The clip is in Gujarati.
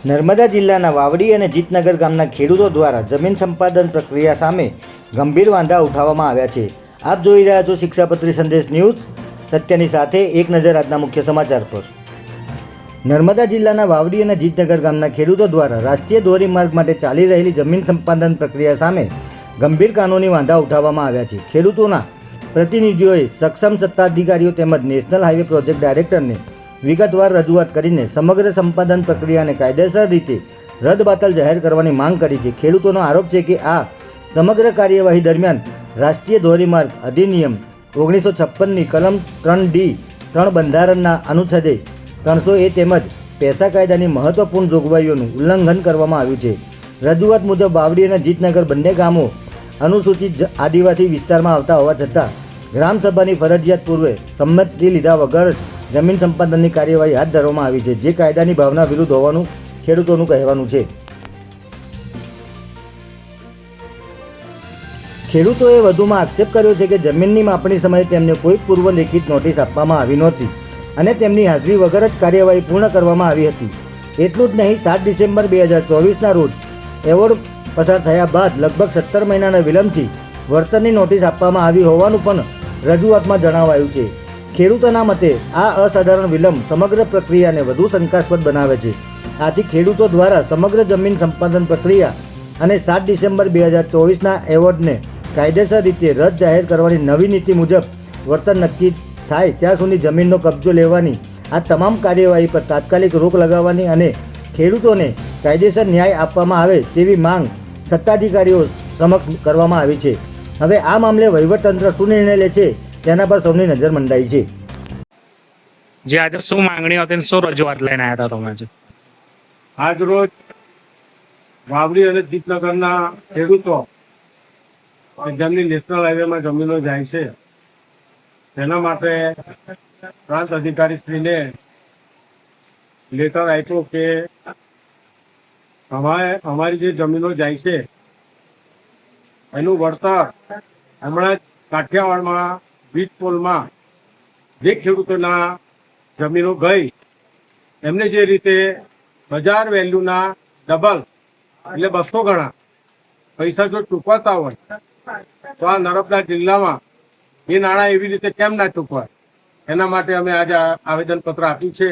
નર્મદા જિલ્લાના વાવડી અને જીતનગર ગામના ખેડૂતો દ્વારા જમીન સંપાદન પ્રક્રિયા સામે ગંભીર વાંધા ઉઠાવવામાં આવ્યા છે. આપ જોઈ રહ્યા છો શિક્ષાપત્રી સંદેશ ન્યૂઝ. સત્યની સાથે એક નજર આજના મુખ્ય સમાચાર પર. નર્મદા જિલ્લાના વાવડી અને જીતનગર ગામના ખેડૂતો દ્વારા રાષ્ટ્રીય ધોરીમાર્ગ માટે ચાલી રહેલી જમીન સંપાદન પ્રક્રિયા સામે ગંભીર કાનૂની વાંધા ઉઠાવવામાં આવ્યા છે. ખેડૂતોના પ્રતિનિધિઓએ સક્ષમ સત્તાધિકારીઓ તેમજ નેશનલ હાઈવે પ્રોજેક્ટ ડાયરેક્ટરને વિગતવાર રજૂઆત કરીને સમગ્ર સંપાદન પ્રક્રિયાને કાયદેસર રીતે રદબાતલ જાહેર કરવાની માંગ કરી છે. ખેડૂતોનો આરોપ છે કે આ સમગ્ર કાર્યવાહી દરમિયાન રાષ્ટ્રીય ધોરીમાર્ગ અધિનિયમ 1956ની કલમ 3D3 બંધારણના અનુચ્છેદ 300A તેમજ પેસા કાયદાની મહત્વપૂર્ણ જોગવાઈઓનું ઉલ્લંઘન કરવામાં આવ્યું છે. રજૂઆત મુજબ વાવડી અને જીતનગર બંને ગામો અનુસૂચિત આદિવાસી વિસ્તારમાં આવતા હોવા છતાં ગ્રામસભાની ફરજિયાત પૂર્વે સંમતિ લીધા વગર જ જમીન સંપાદનની કાર્યવાહી હાથ ધરવામાં આવી છે, જે કાયદાની ભાવના વિરુદ્ધ હોવાનું ખેડૂતોનું કહેવાનું છે. ખેડૂતોએ વધુમાં આક્ષેપ કર્યો છે કે જમીનની માપણી સમયે તેમને કોઈ પૂર્વ લેખિત નોટિસ આપવામાં આવી નહોતી અને તેમની હાજરી વગર જ કાર્યવાહી પૂર્ણ કરવામાં આવી હતી. એટલું જ નહીં, 7 ડિસેમ્બર 2024ના રોજ એવોર્ડ પસાર થયા બાદ લગભગ 17 મહિનાના વિલંબથી વળતરની નોટિસ આપવામાં આવી હોવાનું પણ રજૂઆતમાં જણાવાયું છે. ખેડૂતોના મતે આ અસાધારણ વિલંબ સમગ્ર પ્રક્રિયાને વધુ શંકાસ્પદ બનાવે છે. આથી ખેડૂતો દ્વારા સમગ્ર જમીન સંપાદન પ્રક્રિયા અને 7 ડિસેમ્બર 2024ના એવોર્ડને કાયદેસર રીતે રદ જાહેર કરવાની નવી નીતિ મુજબ વળતર નક્કી થાય ત્યાં સુધી જમીનનો કબજો લેવાની આ તમામ કાર્યવાહી પર તાત્કાલિક રોક લગાવવાની અને ખેડૂતોને કાયદેસર ન્યાય આપવામાં આવે તેવી માંગ સત્તાધિકારીઓ સમક્ષ કરવામાં આવી છે. હવે આ મામલે વહીવટતંત્ર શું નિર્ણય લે છે તેના પર સૌની નજર મંડાઈ છે. જે આજે શું માંગણી હતી, શું રજૂઆત લઈને આવ્યા હતા તમે? આજ રોજ વાવડી અને જીતનગરના ખેડૂતો જેમની નેશનલ હાઈવેમાં જમીનો જાય છે તેના માટે પ્રાંત અધિકારી શ્રીને લેટર આપ્યો કે અમારી જે જમીનો જાય છે એનું વળતર હમણાં જ કાઠિયાવાડમાં વીજ પોલમાં જે ખેડૂતોના જમીનો ગઈ એમને જે રીતે બજાર વેલ્યુના ડબલ એટલે 200 ગણા પૈસા જો ચૂકવાતા હોય તો આ નર્મદા જિલ્લામાં એ નાણાં એવી રીતે કેમ ના ચૂકવાય, એના માટે અમે આજે આવેદનપત્ર આપ્યું છે.